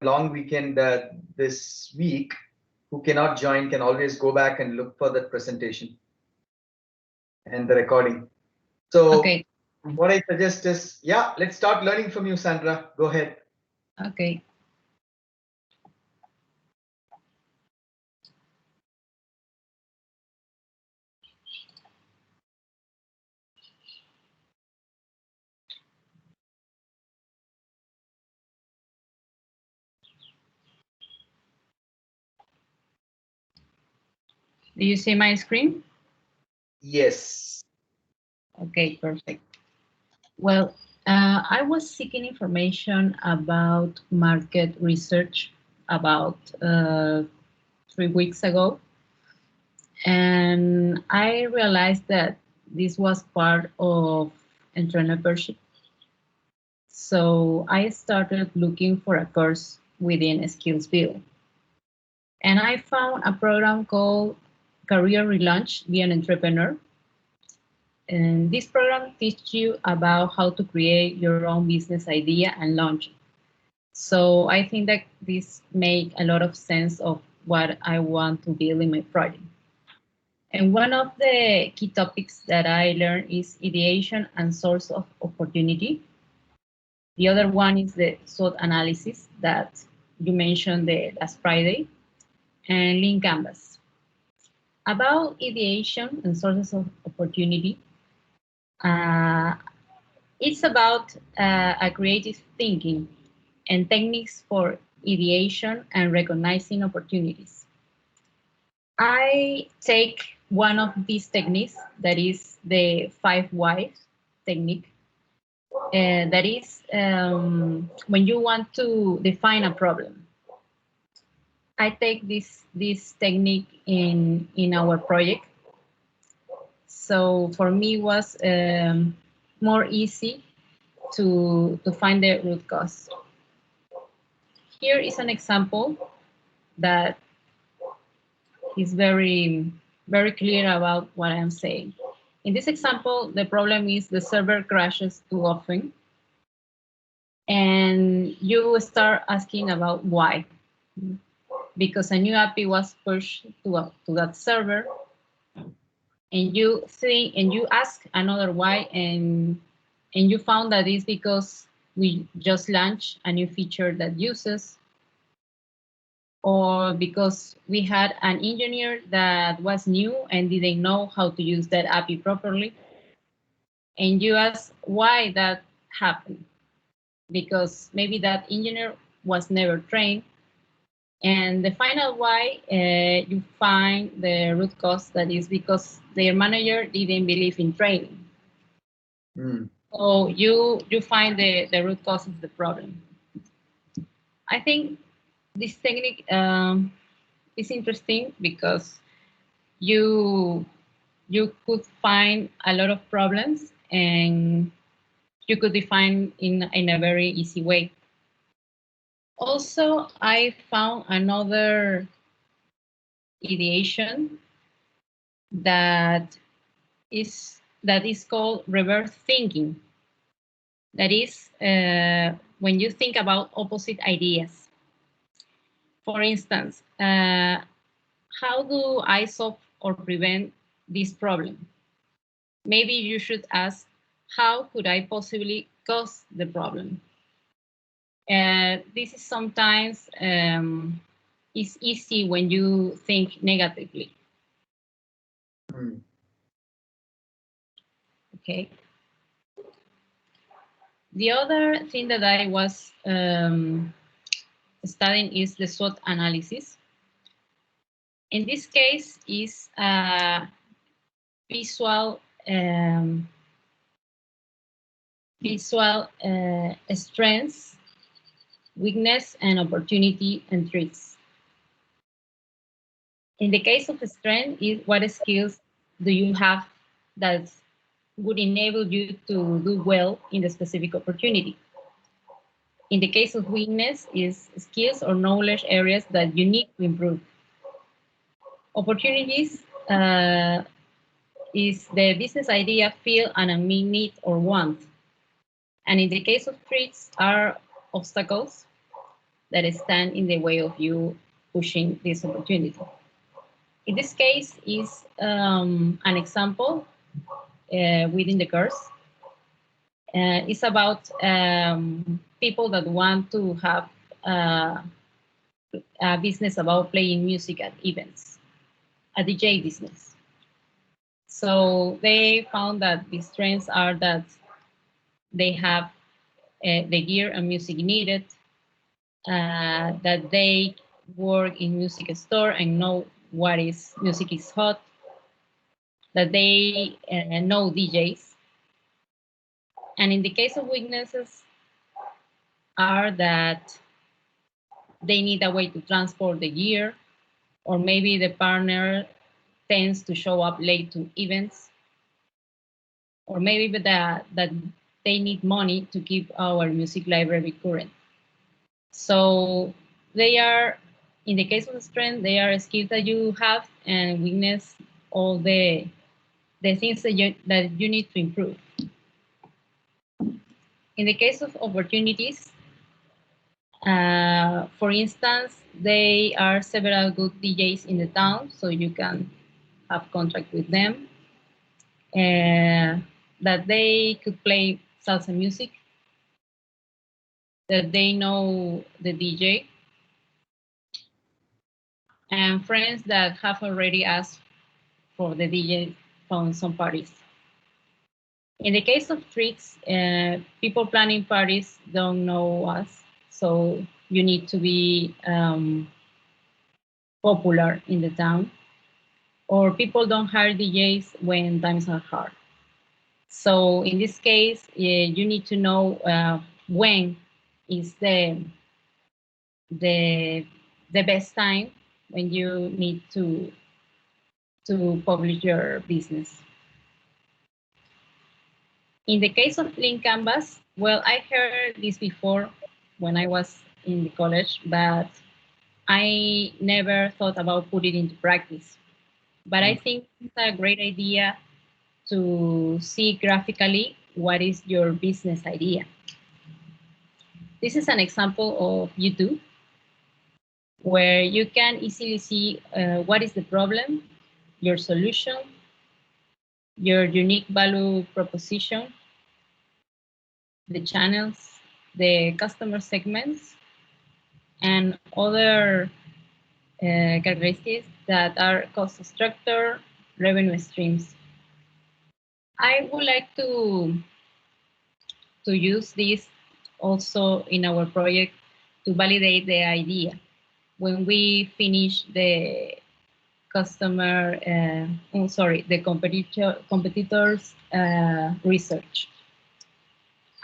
long weekend this week, who cannot join can always go back and look for that presentation and the recording. So Okay. what I suggest is, yeah, let's start learning from you, Sandra. Go ahead. Okay. Do you see my screen? Yes. Okay, perfect. Well, I was seeking information about market research about 3 weeks ago, and I realized that this was part of entrepreneurship. So I started looking for a course within Skillsville, and I found a program called Career Relaunch Be an Entrepreneur. And this program teaches you about how to create your own business idea and launch it. So I think that this makes a lot of sense of what I want to build in my project. And one of the key topics that I learned is ideation and source of opportunity. The other one is the SWOT analysis that you mentioned the last Friday, and Lean Canvas. About ideation and sources of opportunity, uh, it's about a creative thinking and techniques for ideation and recognizing opportunities. I take one of these techniques, that is the 5 whys technique. That is when you want to define a problem. I take this technique in our project. So for me, it was more easy to find the root cause. Here is an example that is very, very clear about what I'm saying. In this example, the problem is the server crashes too often. And you start asking about why. Because a new API was pushed to that server, and you think and you ask another why, and you found that it's because we just launched a new feature that uses, or because we had an engineer that was new and didn't know how to use that API properly. And you ask why that happened, because maybe that engineer was never trained. And the final why, you find the root cause, that is because their manager didn't believe in training. So you find the root cause of the problem. I think this technique is interesting because you could find a lot of problems and you could define in a very easy way. Also, I found another ideation that is called reverse thinking. That is when you think about opposite ideas. For instance, how do I solve or prevent this problem? Maybe you should ask, how could I possibly cause the problem? This is sometimes is easy when you think negatively. Okay. The other thing that I was studying is the SWOT analysis. In this case, is visual strengths, weakness, and opportunity and threats. In the case of strength, is what skills do you have that would enable you to do well in the specific opportunity. In the case of weakness, is skills or knowledge areas that you need to improve. Opportunities is the business idea, feel, and a need or want. And in the case of threats, are obstacles that stand in the way of you pushing this opportunity. In this case is an example within the course. It's about people that want to have a business about playing music at events, a DJ business. So they found that the strengths are that they have the gear and music needed, that they work in music store and know what is music is hot, that they know DJs. And in the case of weaknesses are that they need a way to transport the gear, or maybe the partner tends to show up late to events, or maybe that they need money to keep our music library current. So they are, in the case of strength, they are skills that you have, and weakness, all the things that you need to improve. In the case of opportunities, for instance, there are several good DJs in the town, so you can have contact with them, that they could play salsa music, that they know the DJ, and friends that have already asked for the DJ from some parties. In the case of tricks, people planning parties don't know us, so you need to be popular in the town, or people don't hire DJs when times are hard. So in this case, you need to know when is the best time when you need to publish your business. In the case of Clean Canvas, well, I heard this before when I was in the college, but I never thought about putting it into practice. But I think it's a great idea to see graphically what is your business idea. This is an example of YouTube, where you can easily see what is the problem, your solution, your unique value proposition, the channels, the customer segments, and other characteristics that are cost structure, revenue streams. I would like to use this also in our project to validate the idea when we finish the customer, the competitors research.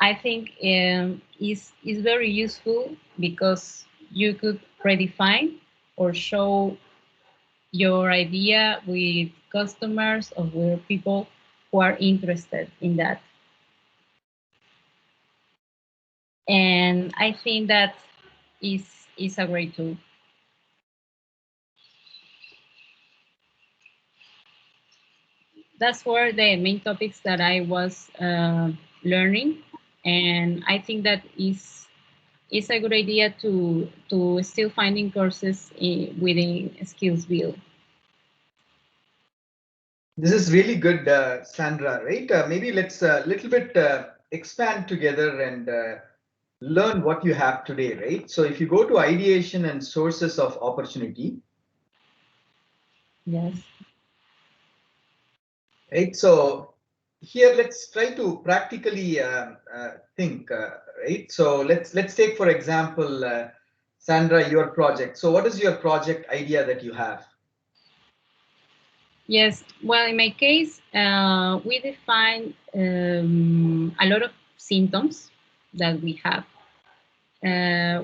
I think is very useful because you could redefine or show your idea with customers or with people who are interested in that. And I think that is a great tool. That's were the main topics that I was learning, and I think that is a good idea to still finding courses within Skills Build. This is really good, Sandra, right? Maybe let's a little bit expand together and learn what you have today, right? So if you go to ideation and sources of opportunity. Yes. Right, so here let's try to practically think, right? So let's take, for example, Sandra, your project. So what is your project idea that you have? Yes, well, in my case, we define a lot of symptoms that we have.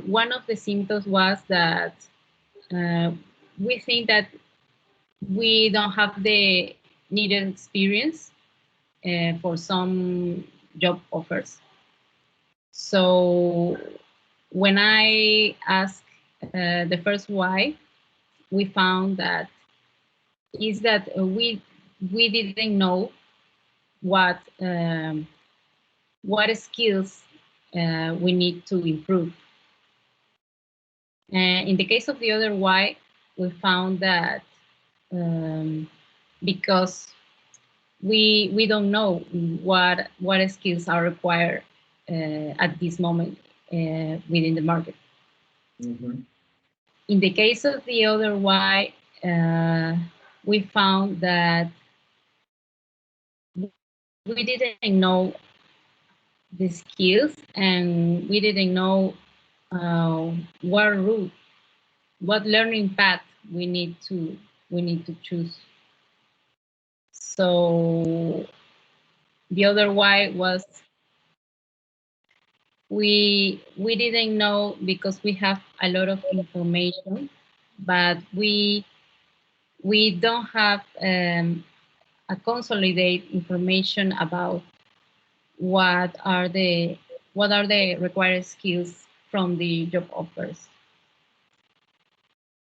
One of the symptoms was that we think that we don't have the needed experience for some job offers. So when I asked the first why, we found that is that we didn't know what skills we need to improve. And in the case of the other why, we found that because we don't know what skills are required at this moment within the market. Mm-hmm. In the case of the other why, we found that we didn't know the skills and we didn't know uh, what route, what learning path we need to choose. So the other why was we didn't know because we have a lot of information, but we don't have a consolidate information about what are the required skills from the job offers.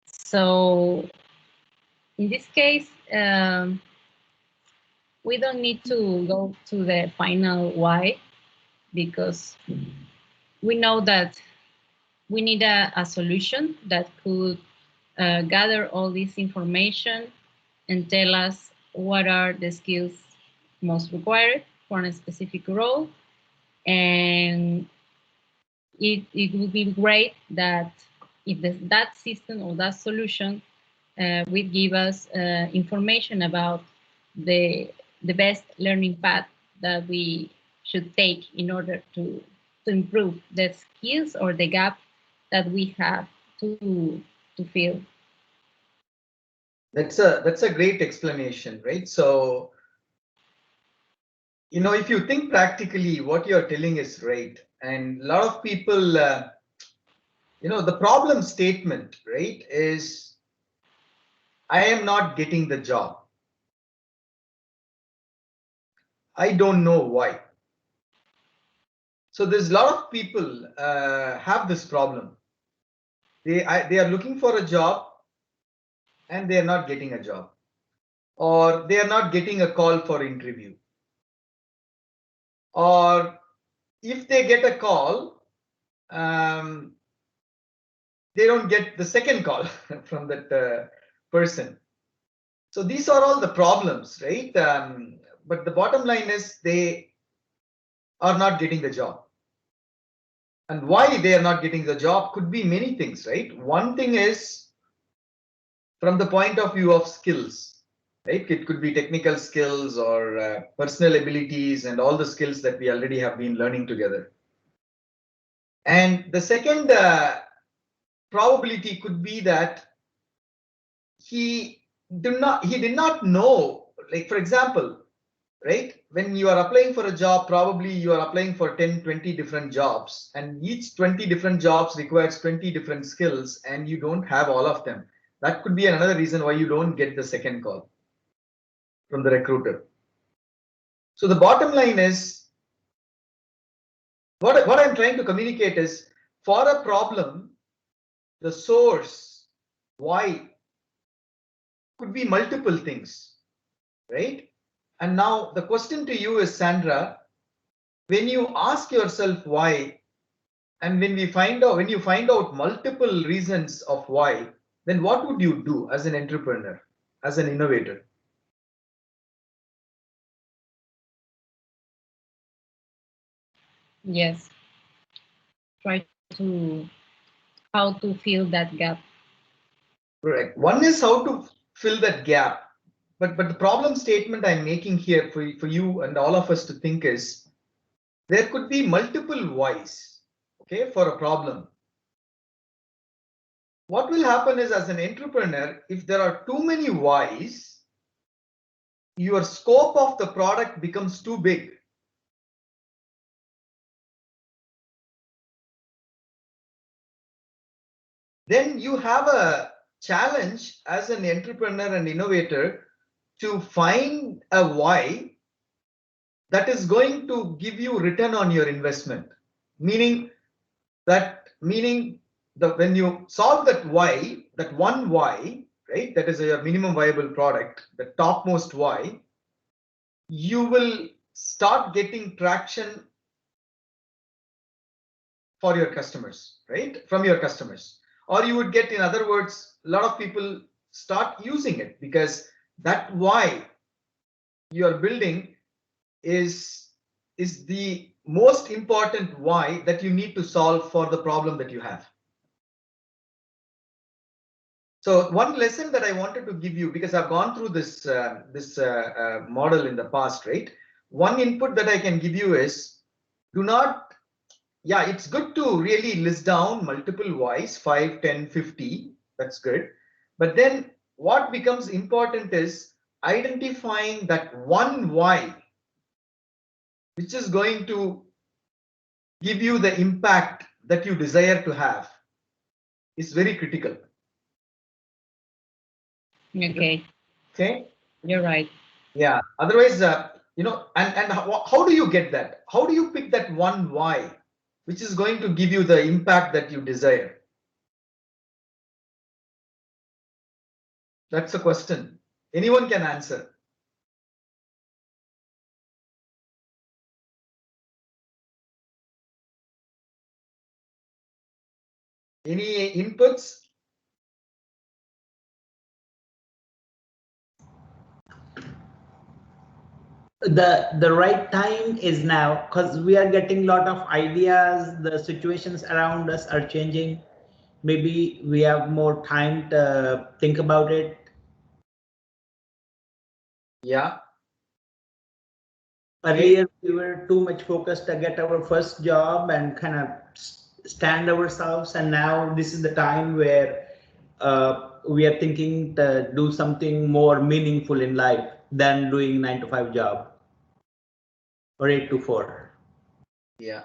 So in this case, we don't need to go to the final why because we know that we need a solution that could gather all this information and tell us what are the skills most required for a specific role. And it would be great that if that system or that solution would give us information about the best learning path that we should take in order to improve the skills or the gap that we have to fill. That's a great explanation, right? So, if you think practically, what you're telling is right, and a lot of people, the problem statement, right, is I am not getting the job. I don't know why. So there's a lot of people have this problem. They are looking for a job and they are not getting a job, or they are not getting a call for interview, or if they get a call, um, they don't get the second call from that person. So these are all the problems, right? But the bottom line is they are not getting the job. And why they are not getting the job could be many things, right? One thing is from the point of view of skills, right? It could be technical skills or personal abilities and all the skills that we already have been learning together. And the second probability could be that he he did not know, like for example, right, when you are applying for a job, probably you are applying for 10-20 different jobs, and each 20 different jobs requires 20 different skills and you don't have all of them. That could be another reason why you don't get the second call from the recruiter. So the bottom line is, what I'm trying to communicate is, for a problem, the source why could be multiple things, right? And now the question to you is, Sandra, when you ask yourself why, and when you find out multiple reasons of why, then what would you do as an entrepreneur, as an innovator? Yes, try to how to fill that gap. Correct. One is how to fill that gap. But the problem statement I'm making here for you and all of us to think is, there could be multiple whys, okay, for a problem. What will happen is, as an entrepreneur, if there are too many whys, your scope of the product becomes too big. Then you have a challenge as an entrepreneur and innovator to find a why that is going to give you return on your investment. Meaning when you solve that why, that one why, right, that is your minimum viable product, the topmost why, you will start getting traction for your customers, right, from your customers. or you would get, in other words, a lot of people start using it because that why you are building is the most important why that you need to solve for the problem that you have. So one lesson that I wanted to give you, because I've gone through this model in the past, right? One input that I can give you is, do not, yeah, it's good to really list down multiple whys, 5, 10, 50, that's good. But then what becomes important is identifying that one why, which is going to give you the impact that you desire to have, is very critical. Okay. Okay. You're right. Yeah. Otherwise, and how do you get that? How do you pick that one why, which is going to give you the impact that you desire? That's a question. Anyone can answer. Any inputs? The right time is now, because we are getting a lot of ideas. The situations around us are changing. Maybe we have more time to think about it. Yeah. Earlier, we were too much focused to get our first job and kind of stand ourselves. And now this is the time where we are thinking to do something more meaningful in life than doing 9-to-5 job or 8-to-4. Yeah.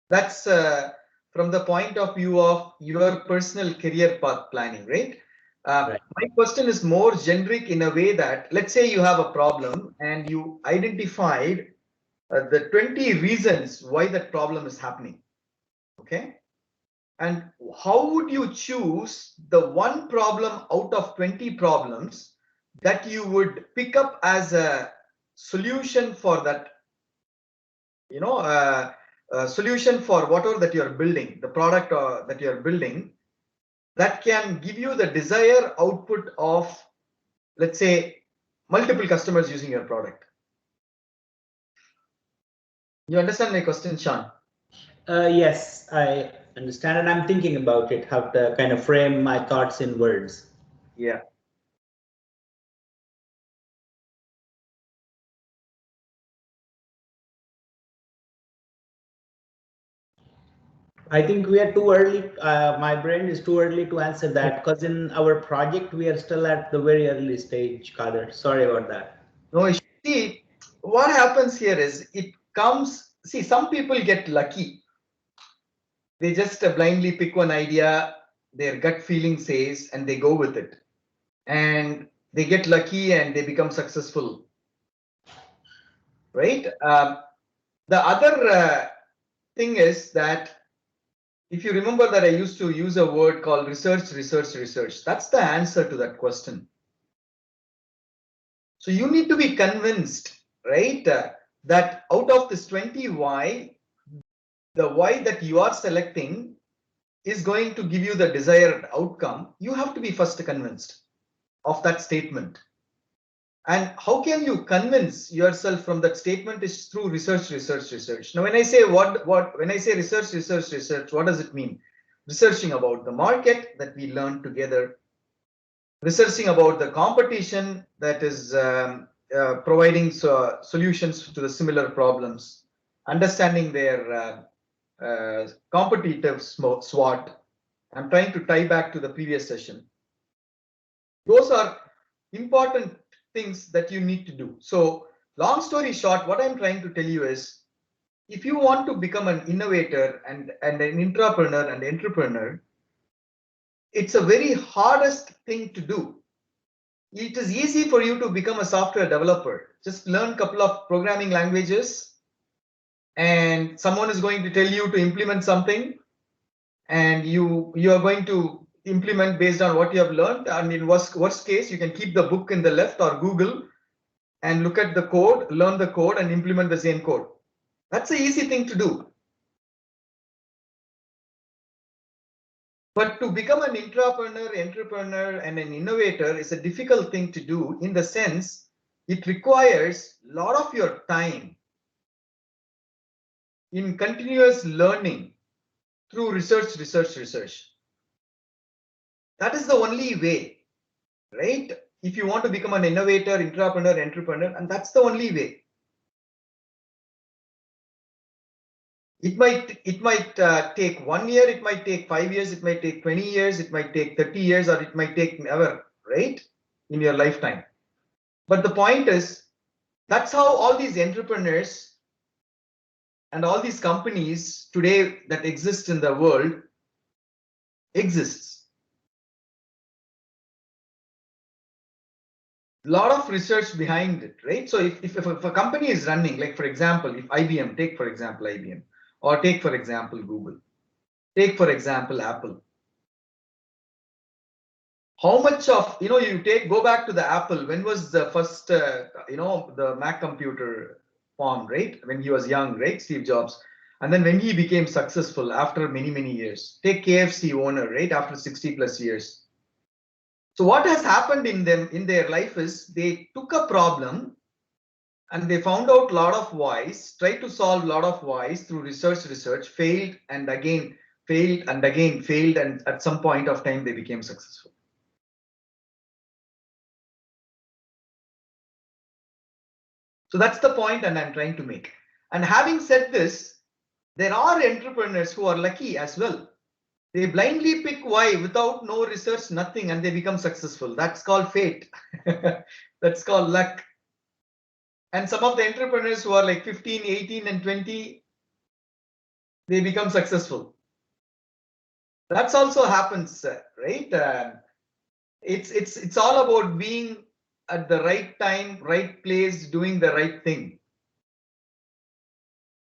That's from the point of view of your personal career path planning, right? Right. My question is more generic in a way that, let's say you have a problem and you identified the 20 reasons why that problem is happening. Okay. And how would you choose the one problem out of 20 problems that you would pick up as a solution for that, solution for whatever that you're building, the product that you're building, that can give you the desired output of, let's say, multiple customers using your product? You understand my question, Sean? Yes, I understand, and I'm thinking about it, how to kind of frame my thoughts in words. Yeah. I think we are too early. My brain is too early to answer that, because in our project, we are still at the very early stage, Kader. Sorry about that. No, see, what happens here is it comes, see, some people get lucky. They just blindly pick one idea, their gut feeling says, and they go with it. And they get lucky and they become successful, right? The other thing is that if you remember that I used to use a word called research, research, research. That's the answer to that question. So you need to be convinced, right, that out of this 20 why, the why that you are selecting is going to give you the desired outcome. You have to be first convinced of that statement. And how can you convince yourself from that statement is through research, research, research. Now, when I say when I say research, research, research, what does it mean? Researching about the market that we learned together, researching about the competition that is providing solutions to the similar problems, understanding their competitive SWOT. I'm trying to tie back to the previous session. Those are important things that you need to do. So long story short, what I'm trying to tell you is, if you want to become an innovator and an entrepreneur and entrepreneur, it's a very hardest thing to do. It is easy for you to become a software developer. Just learn a couple of programming languages and someone is going to tell you to implement something, and you are going to implement based on what you have learned. And in worst case, you can keep the book in the left or Google and look at the code, learn the code, and implement the same code. That's an easy thing to do. But to become an intrapreneur, entrepreneur, and an innovator is a difficult thing to do, in the sense it requires a lot of your time in continuous learning through research. That is the only way, right? If you want to become an innovator, intrapreneur, entrepreneur, and that's the only way. It might take 1 year, it might take 5 years, it might take 20 years, it might take 30 years, or it might take never, right, in your lifetime. But the point is, that's how all these entrepreneurs and all these companies today that exist in the world exists. A lot of research behind it, right? So if a company is running, like for example, if IBM, take for example IBM, or take for example Google, take for example Apple. How much of, you go back to the Apple, when was the first, the Mac computer formed, right? When he was young, right? Steve Jobs. And then when he became successful after many, many years. Take KFC owner, right? After 60 plus years. So what has happened in their life is they took a problem and they found out a lot of whys, tried to solve a lot of whys through research, failed and again, failed and again, failed, and at some point of time they became successful. So that's the point and I'm trying to make. And having said this, there are entrepreneurs who are lucky as well. They blindly pick why without no research, nothing, and they become successful. That's called fate. That's called luck. And some of the entrepreneurs who are like 15, 18, and 20, they become successful. That's also happens, right? It's all about being at the right time, right place, doing the right thing.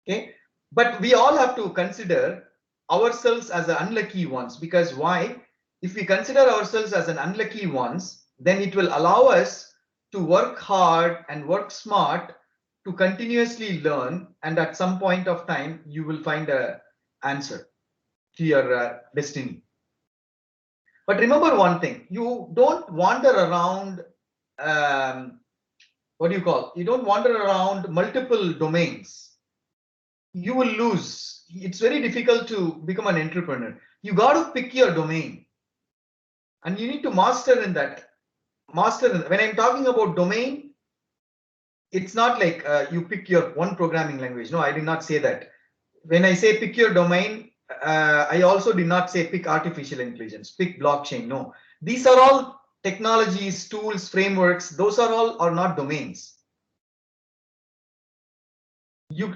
Okay, but we all have to consider ourselves as the unlucky ones, because why? If we consider ourselves as an unlucky ones, then it will allow us to work hard and work smart to continuously learn, and at some point of time you will find a answer to your destiny. But remember one thing, you don't wander around, you don't wander around multiple domains. You will lose. It's very difficult to become an entrepreneur. You got to pick your domain and you need to master in that. When I'm talking about domain, it's not like you pick your one programming language. No, I did not say that. When I say pick your domain, I also did not say pick artificial intelligence, pick blockchain. No, these are all technologies, tools, frameworks. Those are not domains.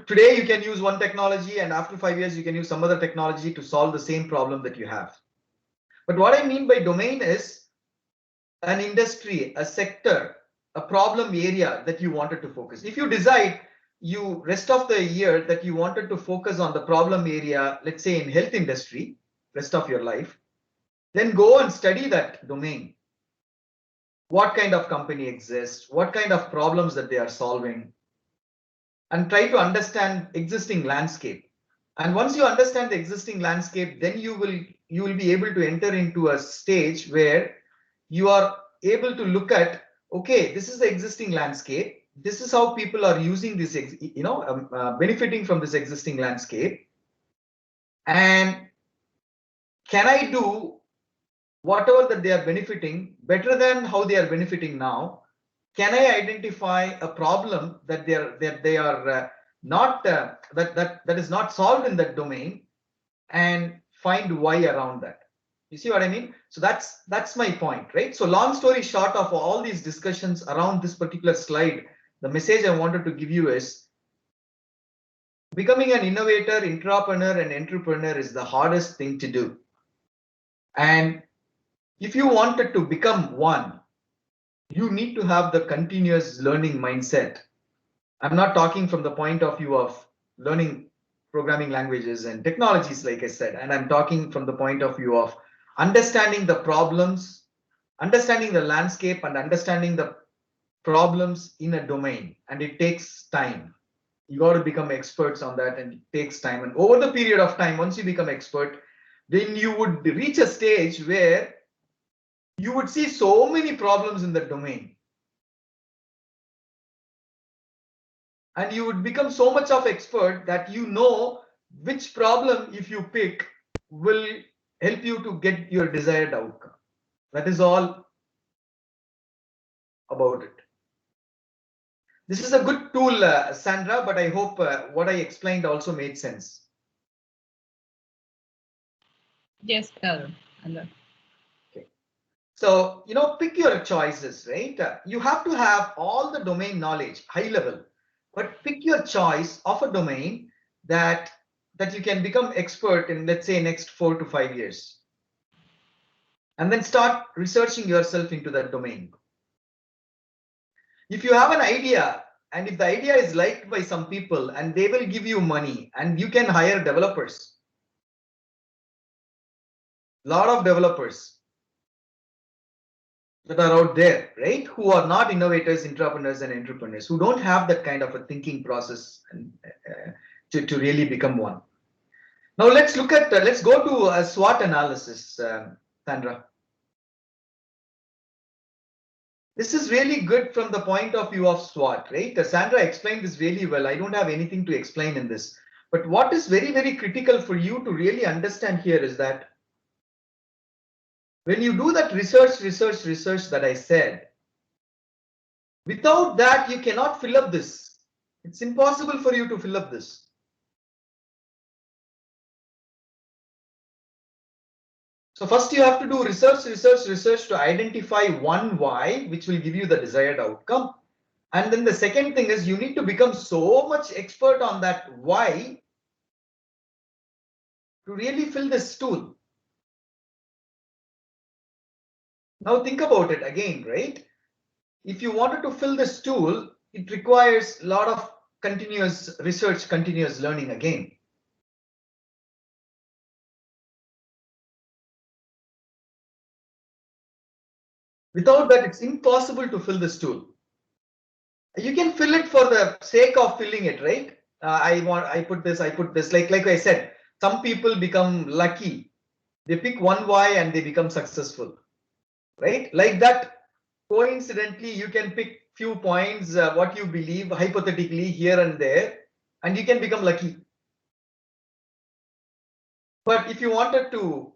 Today you can use one technology, and after 5 years you can use some other technology to solve the same problem that you have. But what I mean by domain is an industry, a sector, a problem area that you wanted to focus. If you decide rest of the year that you wanted to focus on the problem area, let's say in health industry, rest of your life, then go and study that domain. What kind of company exists, what kind of problems that they are solving, and try to understand existing landscape. And once you understand the existing landscape, then you will be able to enter into a stage where you are able to look at, okay, this is the existing landscape. This is how people are using this, benefiting from this existing landscape. And can I do whatever that they are benefiting better than how they are benefiting now? Can I identify a problem that they are not that is not solved in that domain, and find why around that? You see what I mean? So that's my point, right? So long story short of all these discussions around this particular slide, the message I wanted to give you is becoming an innovator, intrapreneur, and entrepreneur is the hardest thing to do. And if you wanted to become one, you need to have the continuous learning mindset. I'm not talking from the point of view of learning programming languages and technologies, like I said, and I'm talking from the point of view of understanding the problems, understanding the landscape, and understanding the problems in a domain. And it takes time. You got to become experts on that, and it takes time. And over the period of time, once you become expert, then you would reach a stage where you would see so many problems in the domain. And you would become so much of expert that you know which problem, if you pick, will help you to get your desired outcome. That is all about it. This is a good tool, Sandra, but I hope what I explained also made sense. Yes, better. Okay. So, pick your choices, right? You have to have all the domain knowledge, high level, but pick your choice of a domain that you can become expert in, let's say, next 4 to 5 years. And then start researching yourself into that domain. If you have an idea, and if the idea is liked by some people and they will give you money and you can hire developers, a lot of developers that are out there, right, who are not innovators, intrapreneurs, and entrepreneurs, who don't have that kind of a thinking process and, to really become one. Now let's look at, let's go to a SWOT analysis, Sandra. This is really good from the point of view of SWOT, right? Sandra explained this really well. I don't have anything to explain in this. But what is very, very critical for you to really understand here is that when you do that research that I said, without that, you cannot fill up this. It's impossible for you to fill up this. So first you have to do research to identify one why, which will give you the desired outcome. And then the second thing is you need to become so much expert on that why to really fill this tool. Now think about it again, right? If you wanted to fill this tool, it requires a lot of continuous research, continuous learning again. Without that, it's impossible to fill this tool. You can fill it for the sake of filling it, right? I put this, like I said, some people become lucky. They pick one why and they become successful, right? Like that, coincidentally, you can pick few points, what you believe hypothetically here and there, and you can become lucky. But if you wanted to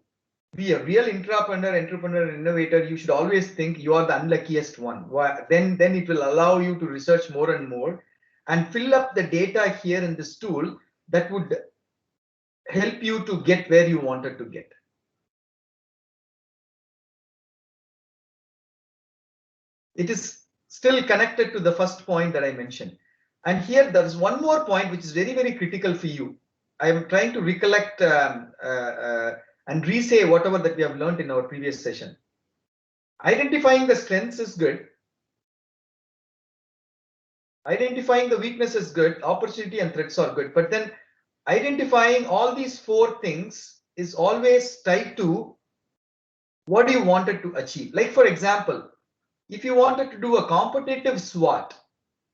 be a real entrepreneur, innovator, you should always think you are the unluckiest one. Then it will allow you to research more and more and fill up the data here in this tool that would help you to get where you wanted to get. It is still connected to the first point that I mentioned. And here there's one more point which is very, very critical for you. I am trying to recollect and re-say whatever that we have learned in our previous session. Identifying the strengths is good. Identifying the weakness is good. Opportunity and threats are good. But then identifying all these four things is always tied to what you wanted to achieve. Like, for example, if you wanted to do a competitive SWOT,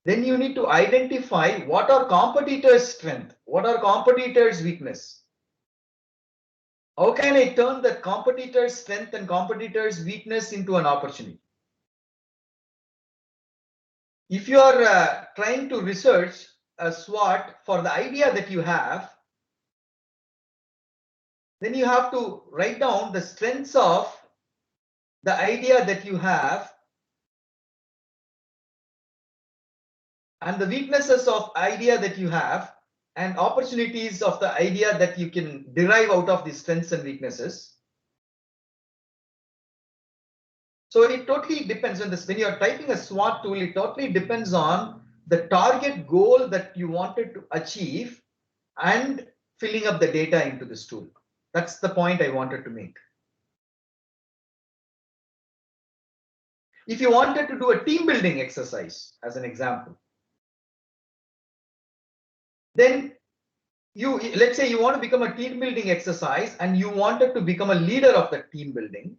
then you need to identify what are competitors' strength, what are competitors' weakness. How can I turn that competitor's strength and competitor's weakness into an opportunity? If you are trying to research a SWOT for the idea that you have, then you have to write down the strengths of the idea that you have and the weaknesses of idea that you have and opportunities of the idea that you can derive out of these strengths and weaknesses. So it totally depends on this. When you're typing a SWOT tool, it totally depends on the target goal that you wanted to achieve and filling up the data into this tool. That's the point I wanted to make. If you wanted to do a team building exercise, as an example, then let's say you want to become a team building exercise and you wanted to become a leader of the team building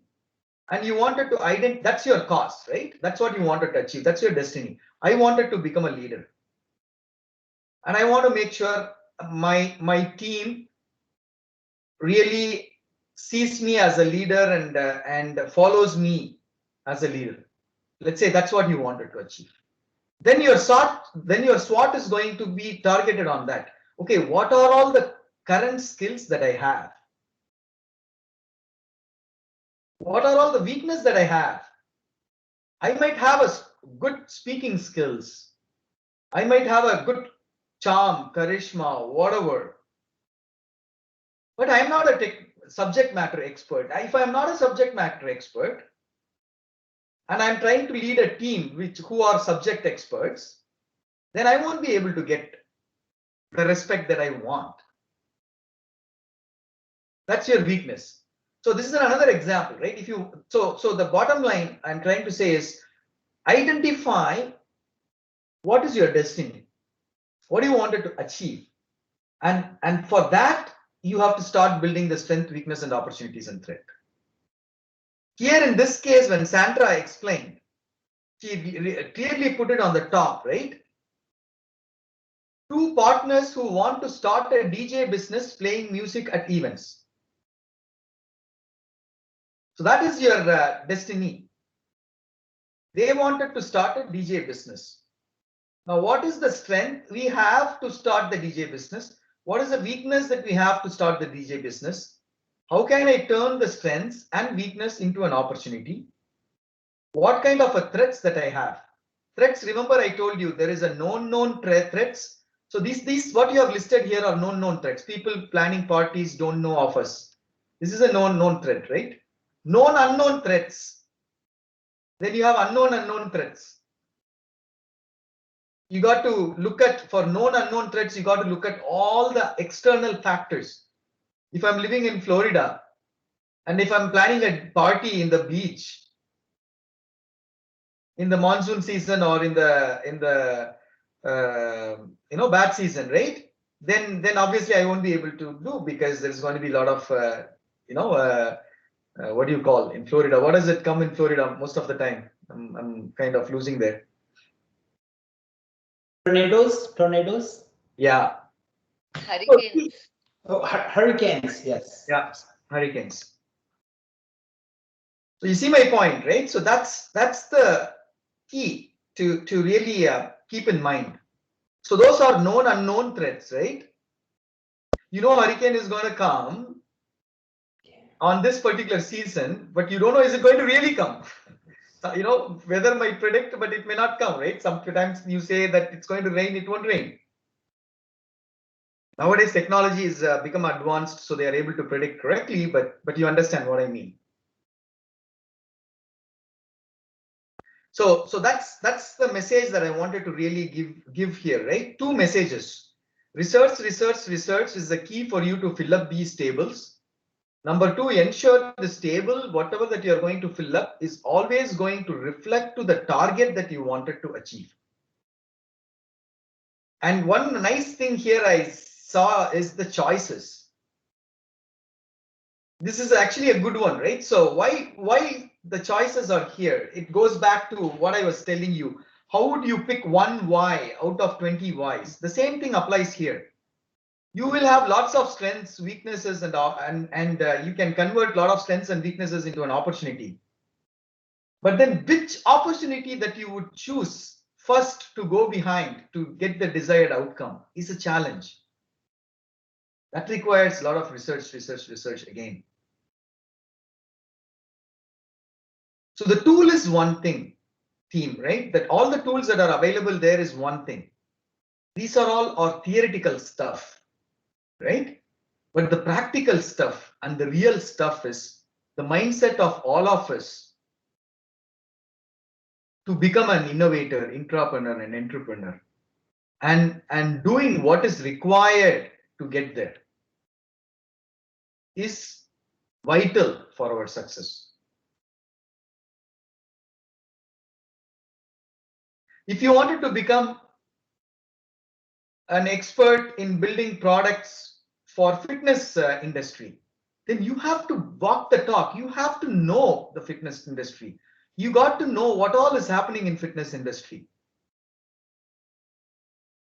and you wanted to identify, that's your cause, right? That's what you wanted to achieve. That's your destiny. I wanted to become a leader. And I want to make sure my team really sees me as a leader and follows me as a leader. Let's say that's what you wanted to achieve. Then your SWOT is going to be targeted on that. Okay, what are all the current skills that I have? What are all the weaknesses that I have? I might have a good speaking skills. I might have a good charm, charisma, whatever. But I'm not a subject matter expert. If I'm not a subject matter expert, and I'm trying to lead a team who are subject experts, then I won't be able to get the respect that I want. That's your weakness. So this is another example, right? If you so the bottom line I'm trying to say is identify what is your destiny, what do you want to achieve, and for that you have to start building the strength, weakness, and opportunities and threat. Here in this case, when Sandra explained, she clearly put it on the top, right? Two partners who want to start a DJ business playing music at events. So that is your destiny. They wanted to start a DJ business. Now, what is the strength we have to start the DJ business? What is the weakness that we have to start the DJ business? How can I turn the strengths and weakness into an opportunity? What kind of a threats that I have? Threats, remember I told you there is a known threats. So these what you have listed here are known threats. People planning parties don't know of us. This is a known threat, right? Known unknown threats. Then you have unknown threats. You got to look at, for known unknown threats, you got to look at all the external factors. If I'm living in Florida and if I'm planning a party in the beach in the monsoon season or in the bad season, right? Then obviously I won't be able to do, because there's going to be a lot of what do you call in Florida? What does it come in Florida most of the time? I'm kind of losing there. Tornadoes. Yeah. Hurricanes. Oh, hurricanes. Yes. Yeah, hurricanes. So you see my point, right? So that's the key to really keep in mind. So those are known unknown threats, right? You know, hurricane is going to come on this particular season, but you don't know, is it going to really come? So, you know, weather might predict, but it may not come, right? Sometimes you say that it's going to rain, it won't rain. Nowadays, technology is become advanced, so they are able to predict correctly, but you understand what I mean. So that's the message that I wanted to really give here, right? Two messages. Research is the key for you to fill up these tables. Number two, ensure this table, whatever that you're going to fill up, is always going to reflect to the target that you wanted to achieve. And one nice thing here I saw is the choices. This is actually a good one, right? So why the choices are here? It goes back to what I was telling you. How would you pick one why out of 20 whys? The same thing applies here. You will have lots of strengths, weaknesses, and you can convert a lot of strengths and weaknesses into an opportunity. But then which opportunity that you would choose first to go behind to get the desired outcome is a challenge. That requires a lot of research again. So the tool is one thing, team, right? That all the tools that are available there is one thing. These are all our theoretical stuff, right? But the practical stuff and the real stuff is the mindset of all of us to become an innovator, intrapreneur, and entrepreneur, and doing what is required to get there is vital for our success. If you wanted to become an expert in building products for fitness industry, then you have to walk the talk. You have to know the fitness industry. You got to know what all is happening in fitness industry.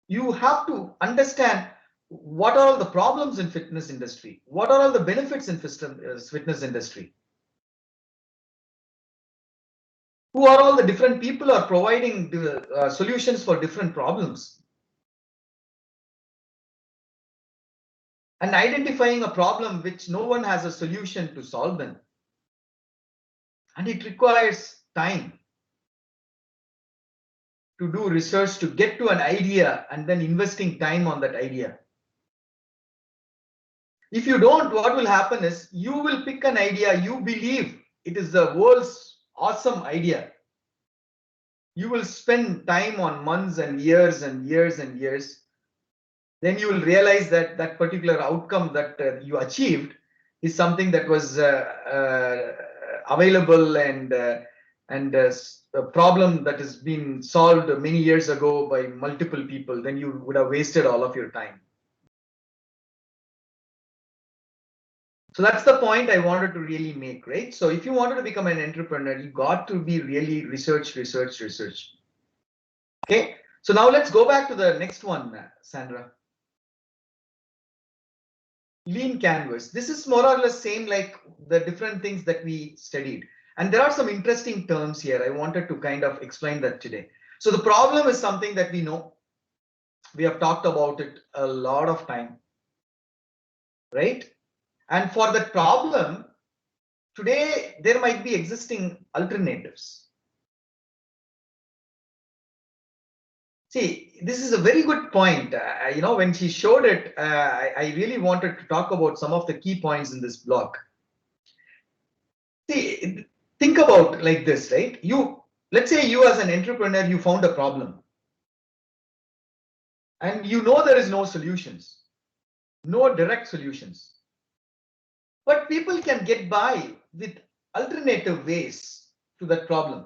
You have to understand what are all the problems in fitness industry? What are all the benefits in fitness industry? Who are all the different people are providing the solutions for different problems? And identifying a problem which no one has a solution to solve them. And it requires time to do research to get to an idea and then investing time on that idea. If you don't, what will happen is you will pick an idea, you believe it is the world's awesome idea. You will spend time on months and years and years and years. Then you will realize that that particular outcome that you achieved is something that was available and a problem that has been solved many years ago by multiple people. Then you would have wasted all of your time. So that's the point I wanted to really make, right? So if you wanted to become an entrepreneur, you got to be really research. Okay, so now let's go back to the next one, Sandra. Lean canvas. This is more or less same like the different things that we studied. And there are some interesting terms here. I wanted to kind of explain that today. So the problem is something that we know. We have talked about it a lot of time, right? And for that problem, today there might be existing alternatives. See, this is a very good point. When she showed it, I really wanted to talk about some of the key points in this block. See, think about like this, right? Let's say you as an entrepreneur, you found a problem. And you know there is no solutions, no direct solutions. But people can get by with alternative ways to that problem.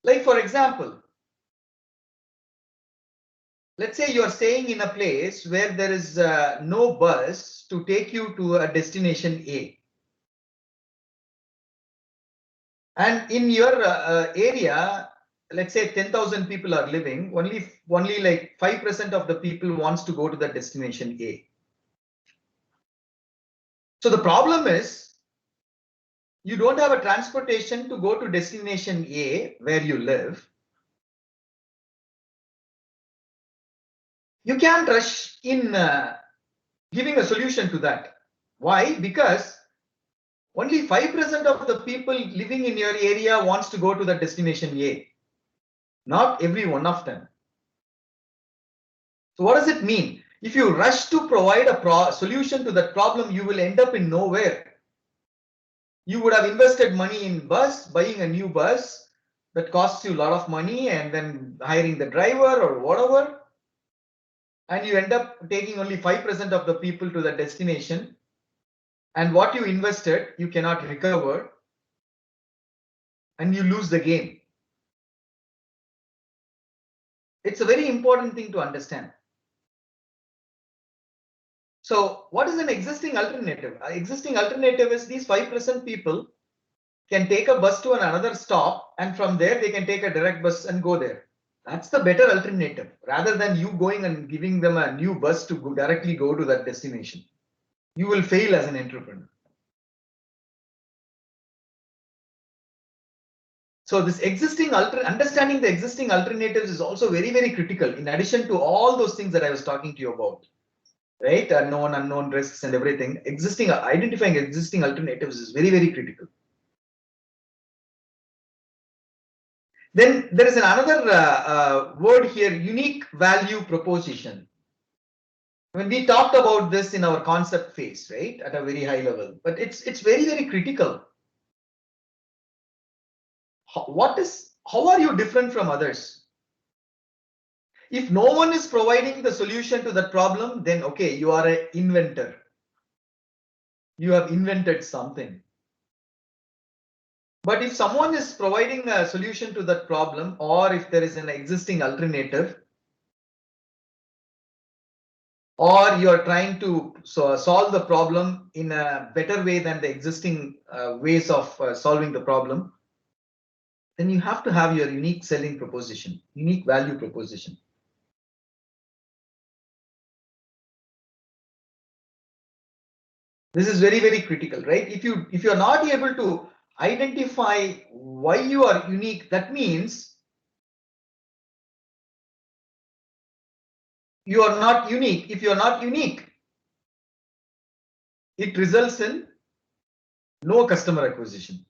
Like for example, let's say you're staying in a place where there is no bus to take you to a destination A. And in your area, let's say 10,000 people are living, only like 5% of the people wants to go to the destination A. So the problem is you don't have a transportation to go to destination A where you live. You can't rush in giving a solution to that. Why? Because only 5% of the people living in your area wants to go to the destination A. Not every one of them. So what does it mean? If you rush to provide a solution to that problem, you will end up in nowhere. You would have invested money in buying a new bus that costs you a lot of money and then hiring the driver or whatever. And you end up taking only 5% of the people to the destination. And what you invested, you cannot recover. And you lose the game. It's a very important thing to understand. So what is an existing alternative? An existing alternative is these 5% people can take a bus to another stop, and from there they can take a direct bus and go there. That's the better alternative rather than you going and giving them a new bus to directly go to that destination. You will fail as an entrepreneur. So this understanding the existing alternatives is also very, very critical in addition to all those things that I was talking to you about, right? Unknown risks and everything. Identifying existing alternatives is very, very critical. Then there is another word here, unique value proposition. When we talked about this in our concept phase, right, at a very high level, but it's very, very critical. How are you different from others? If no one is providing the solution to that problem, then okay, you are an inventor. You have invented something. But if someone is providing a solution to that problem, or if there is an existing alternative, or you are trying to solve the problem in a better way than the existing ways of solving the problem, then you have to have your unique selling proposition, unique value proposition. This is very, very critical, right? If you're not able to identify why you are unique, that means you are not unique. If you're not unique, it results in no customer acquisition.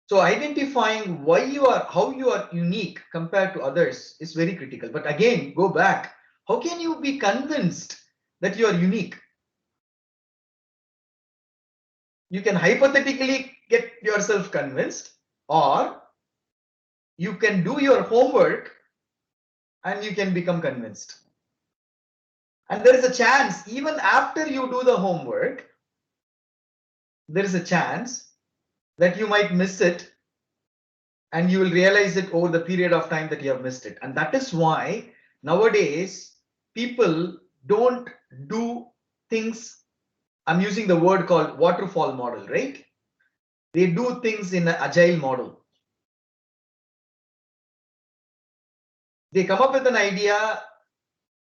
So identifying why you are, how you are unique compared to others is very critical. But again, go back. How can you be convinced that you are unique? You can hypothetically get yourself convinced, or you can do your homework and you can become convinced. And there is a chance, even after you do the homework, there is a chance that you might miss it, and you will realize it over the period of time that you have missed it. And that is why nowadays people don't do things. I'm using the word called waterfall model, right? They do things in an agile model. They come up with an idea,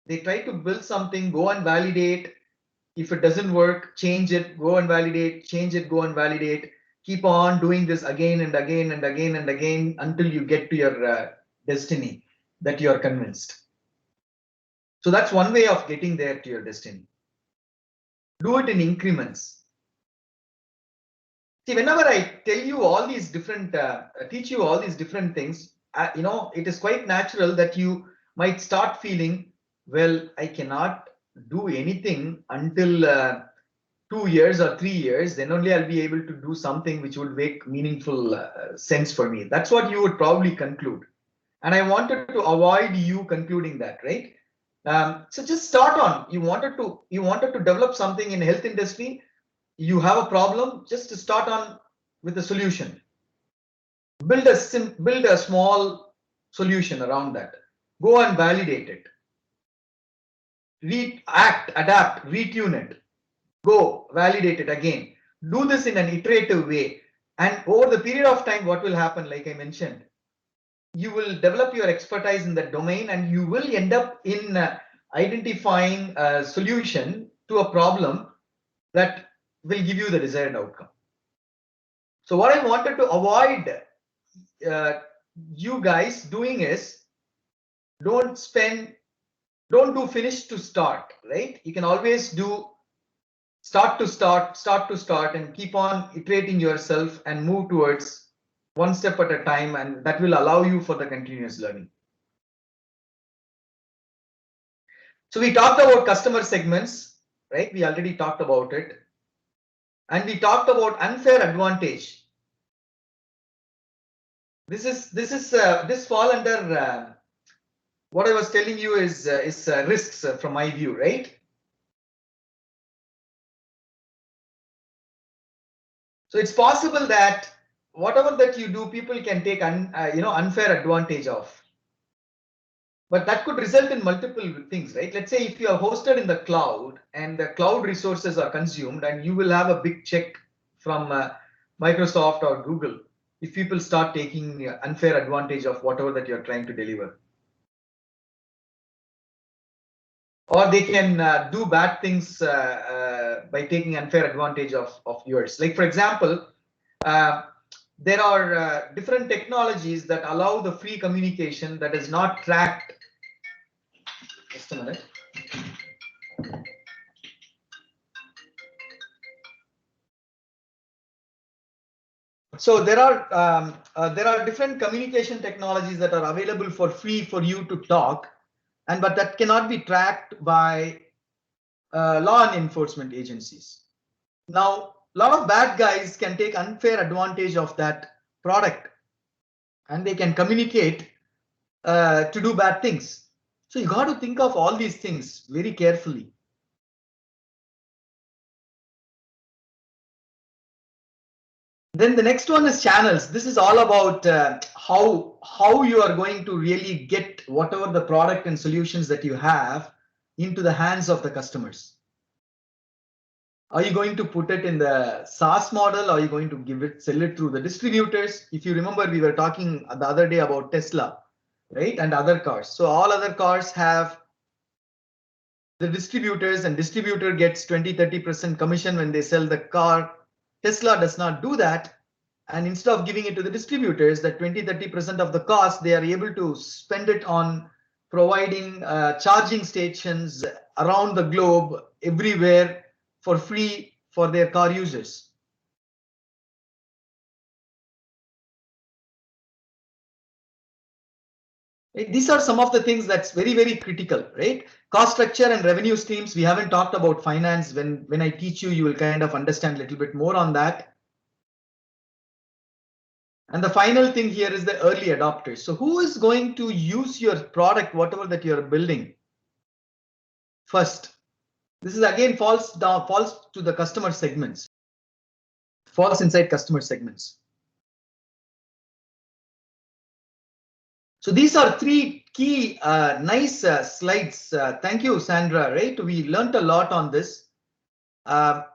they try to build something, go and validate. If it doesn't work, change it, go and validate, change it, go and validate. Keep on doing this again and again and again and again until you get to your destiny that you are convinced. So that's one way of getting there to your destiny. Do it in increments. See, whenever I tell you all these different, teach you all these different things, it is quite natural that you might start feeling, well, I cannot do anything until 2 years or 3 years, then only I'll be able to do something which would make meaningful sense for me. That's what you would probably conclude. And I wanted to avoid you concluding that, right? So just start on. You wanted to develop something in health industry. You have a problem, just to start on with a solution. Build a small solution around that. Go and validate it. Adapt, retune it. Go validate it again. Do this in an iterative way. And over the period of time, what will happen, like I mentioned, you will develop your expertise in that domain, and you will end up in identifying a solution to a problem that will give you the desired outcome. So what I wanted to avoid you guys doing is, don't do finish to start, right? You can always do start to start, and keep on iterating yourself and move towards one step at a time, and that will allow you for the continuous learning. So we talked about customer segments, right? We already talked about it. And we talked about unfair advantage. This fall under what I was telling you is risks from my view, right? So it's possible that whatever that you do, people can take unfair advantage of. But that could result in multiple things, right? Let's say if you are hosted in the cloud and the cloud resources are consumed, and you will have a big check from Microsoft or Google if people start taking unfair advantage of whatever that you're trying to deliver. Or they can do bad things by taking unfair advantage of yours. Like, for example, there are different technologies that allow the free communication that is not tracked. Just a minute. So there are different communication technologies that are available for free for you to talk, but that cannot be tracked by law enforcement agencies. Now, a lot of bad guys can take unfair advantage of that product, and they can communicate to do bad things. So you got to think of all these things very carefully. Then the next one is channels. This is all about how you are going to really get whatever the product and solutions that you have into the hands of the customers. Are you going to put it in the SaaS model? Are you going to sell it through the distributors? If you remember, we were talking the other day about Tesla, right? And other cars. So all other cars have the distributors, and distributor gets 20-30% commission when they sell the car. Tesla does not do that. And instead of giving it to the distributors, that 20-30% of the cost, they are able to spend it on providing charging stations around the globe, everywhere, for free for their car users. These are some of the things that's very, very critical, right? Cost structure and revenue streams. We haven't talked about finance. When I teach you, you will kind of understand a little bit more on that. And the final thing here is the early adopters. So who is going to use your product, whatever that you're building first? This is again falls to the customer segments, falls inside customer segments. So these are three key nice slides. Thank you, Sandra. Right, we learned a lot on this. But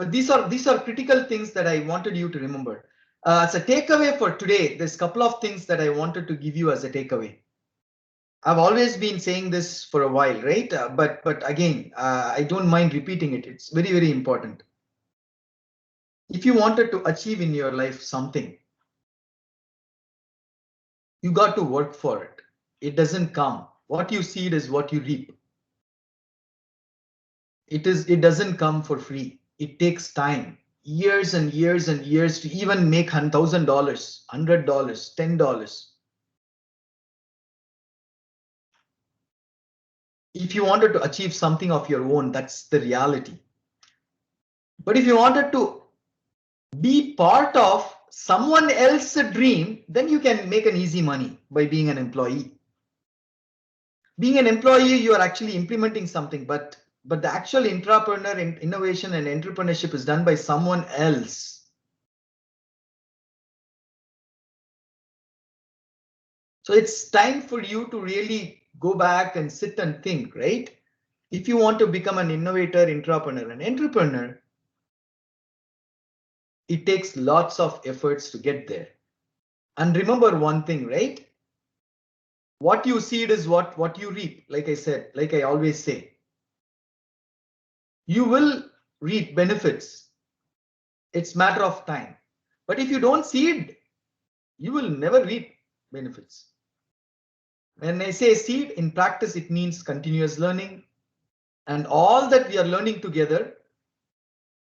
these are critical things that I wanted you to remember. As a takeaway for today, there's a couple of things that I wanted to give you as a takeaway. I've always been saying this for a while, right? But again, I don't mind repeating it. It's very, very important. If you wanted to achieve in your life something, you got to work for it. It doesn't come. What you seed is what you reap. It doesn't come for free. It takes time, years and years and years to even make $1,000, $100, $10. If you wanted to achieve something of your own, that's the reality. But if you wanted to be part of someone else's dream, then you can make an easy money by being an employee. Being an employee, you are actually implementing something, but the actual intrapreneur and innovation and entrepreneurship is done by someone else. So it's time for you to really go back and sit and think, right? If you want to become an innovator, intrapreneur, and entrepreneur, it takes lots of efforts to get there. And remember one thing, right? What you seed is what you reap. Like I said, like I always say, you will reap benefits. It's a matter of time. But if you don't seed, you will never reap benefits. When I say seed, in practice, it means continuous learning and all that we are learning together,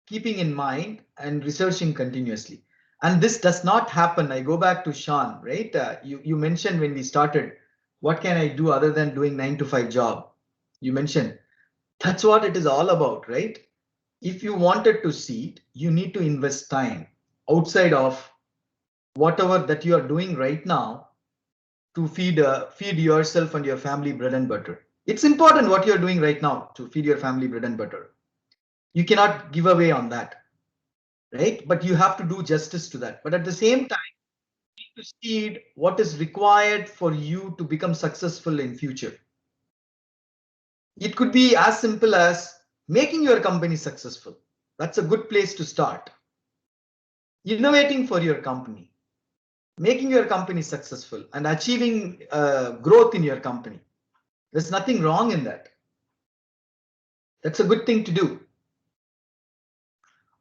keeping in mind and researching continuously. And this does not happen. I go back to Sean, right? You mentioned when we started, what can I do other than doing 9-to-5 job? You mentioned that's what it is all about, right? If you wanted to seed, you need to invest time outside of whatever that you are doing right now to feed yourself and your family bread and butter. It's important what you're doing right now to feed your family bread and butter. You cannot give away on that, right? But you have to do justice to that. But at the same time, you need to seed what is required for you to become successful in future. It could be as simple as making your company successful. That's a good place to start. Innovating for your company, making your company successful, and achieving growth in your company. There's nothing wrong in that. That's a good thing to do.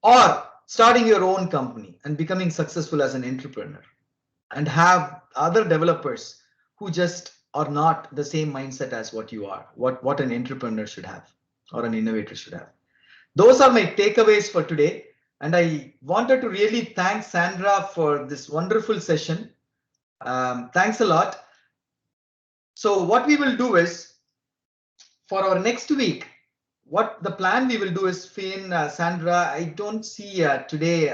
Or starting your own company and becoming successful as an entrepreneur and have other developers who just are not the same mindset as what you are, what an entrepreneur should have or an innovator should have. Those are my takeaways for today. And I wanted to really thank Sandra for this wonderful session. Thanks a lot. So what we will do is, for our next week, what the plan we will do is, Finn, Sandra, I don't see today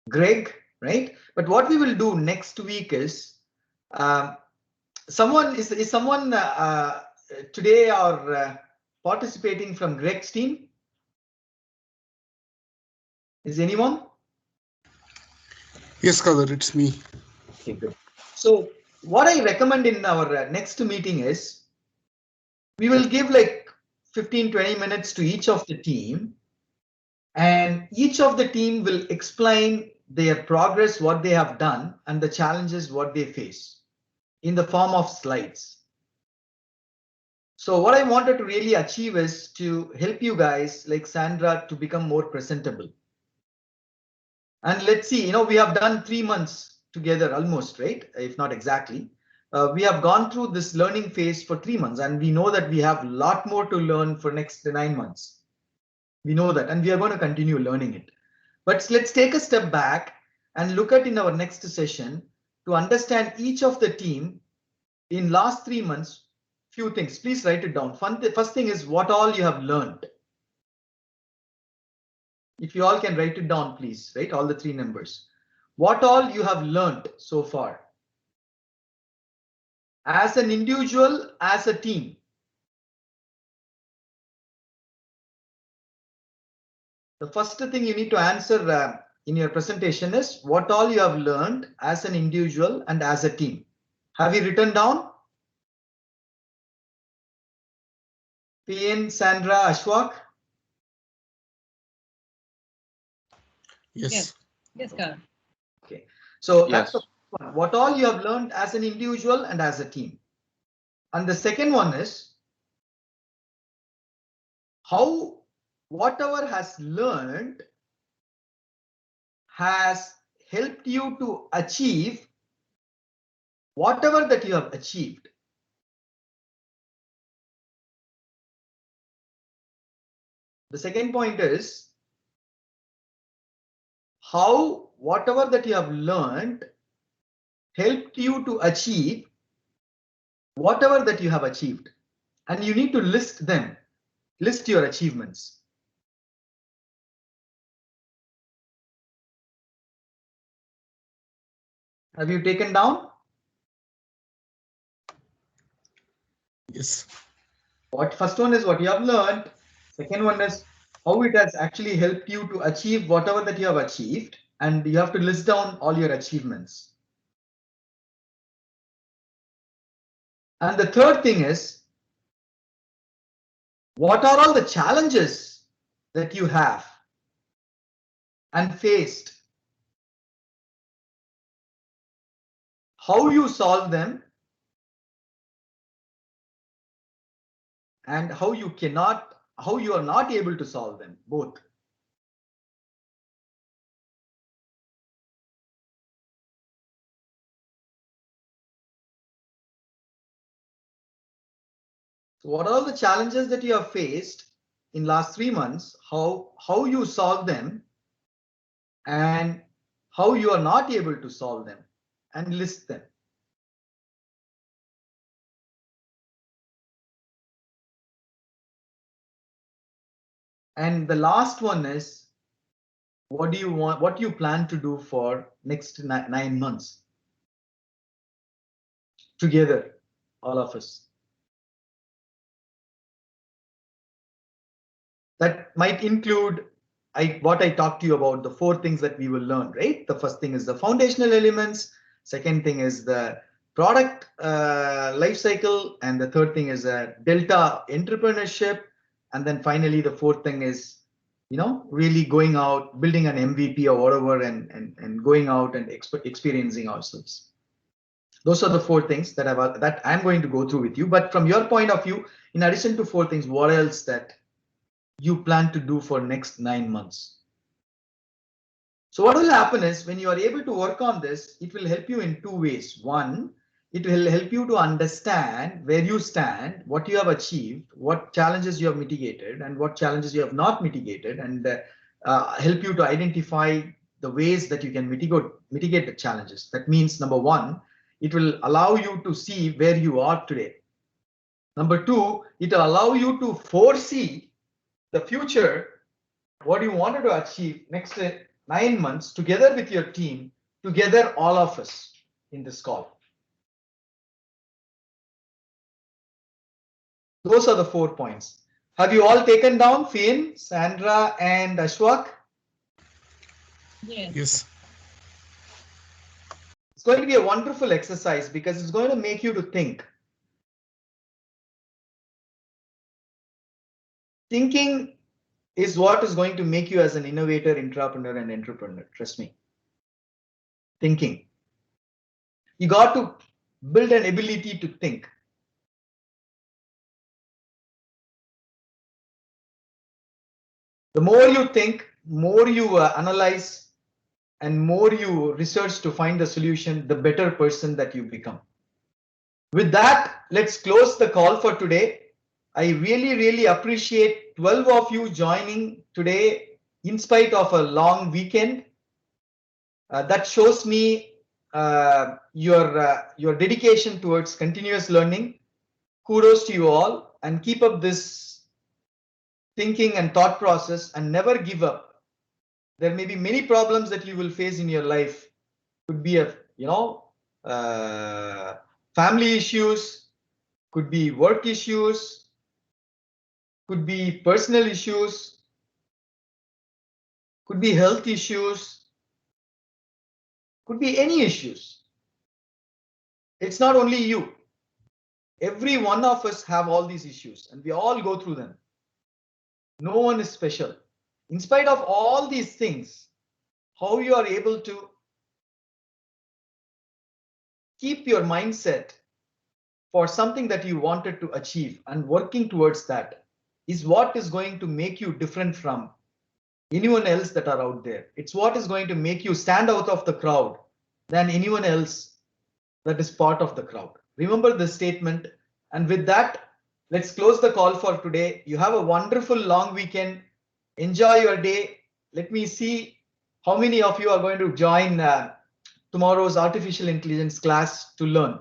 Greg, right? But what we will do next week is, someone today or participating from Greg's team? Is anyone? Yes, Kadir, it's me. Okay, good. So what I recommend in our next meeting is, we will give like 15-20 minutes to each of the team, and each of the team will explain their progress, what they have done, and the challenges what they face in the form of slides. So what I wanted to really achieve is to help you guys like Sandra to become more presentable. And let's see, we have done 3 months together almost, right? If not exactly. We have gone through this learning phase for 3 months, and we know that we have a lot more to learn for next 9 months. We know that, and we are going to continue learning it. But let's take a step back and look at in our next session to understand each of the team in last 3 months. Few things, please write it down. First thing is what all you have learned. If you all can write it down, please, right? All the 3 numbers. What all you have learned so far. As an individual, as a team. The first thing you need to answer in your presentation is what all you have learned as an individual and as a team. Have you written down? PN, Sandra, Ashwak? Yes. Yes, Karan. Okay. So Yes. that's the first one. What all you have learned as an individual and as a team. And the second one is how whatever has learned has helped you to achieve whatever that you have achieved. The second point is how whatever that you have learned helped you to achieve whatever that you have achieved. And you need to list them, list your achievements. Have you taken down? Yes. First one is what you have learned. Second one is how it has actually helped you to achieve whatever that you have achieved. And you have to list down all your achievements. And the third thing is, what are all the challenges that you have and faced? How you solve them and how you are not able to solve them, both. So what are all the challenges that you have faced in last 3 months, how you solve them and how you are not able to solve them, and list them. And the last one is what do you want, what you plan to do for next 9 months together, all of us. That might include what I talked to you about, the 4 things that we will learn, right? The first thing is the foundational elements. Second thing is the product life cycle. And the third thing is Delta entrepreneurship. And then finally, the fourth thing is, really going out, building an MVP or whatever, and going out and experiencing ourselves. Those are the 4 things that I'm going to go through with you. But from your point of view, in addition to 4 things, what else that you plan to do for next 9 months? So what will happen is when you are able to work on this, it will help you in 2 ways. One, it will help you to understand where you stand, what you have achieved, what challenges you have mitigated, and what challenges you have not mitigated, and help you to identify the ways that you can mitigate the challenges. That means, number 1, it will allow you to see where you are today. Number 2, it will allow you to foresee the future, what you wanted to achieve next 9 months together with your team, together all of us in this call. Those are the 4 points. Have you all taken down, Fien, Sandra, and Ashwak? Yes. It's going to be a wonderful exercise because it's going to make you to think. Thinking is what is going to make you as an innovator, intrapreneur, and entrepreneur. Trust me. Thinking. You got to build an ability to think. The more you think, more you analyze, and more you research to find the solution, the better person that you become. With that, let's close the call for today. I really appreciate 12 of you joining today in spite of a long weekend. That shows me your dedication towards continuous learning. Kudos to you all, and keep up this thinking and thought process and never give up. There may be many problems that you will face in your life. Could be family issues, could be work issues, could be personal issues, could be health issues, could be any issues. It's not only you. Every one of us have all these issues and we all go through them. No one is special. In spite of all these things, how you are able to keep your mindset for something that you wanted to achieve and working towards that is what is going to make you different from anyone else that are out there. It's what is going to make you stand out of the crowd than anyone else that is part of the crowd. Remember this statement. And with that, let's close the call for today. You have a wonderful long weekend. Enjoy your day. Let me see how many of you are going to join tomorrow's artificial intelligence class to learn.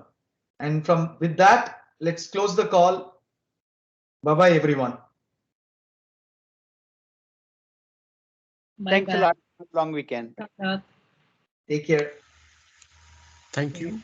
And with that, let's close the call. Bye-bye, everyone. Thanks a lot. Long weekend. Take care. Thank you.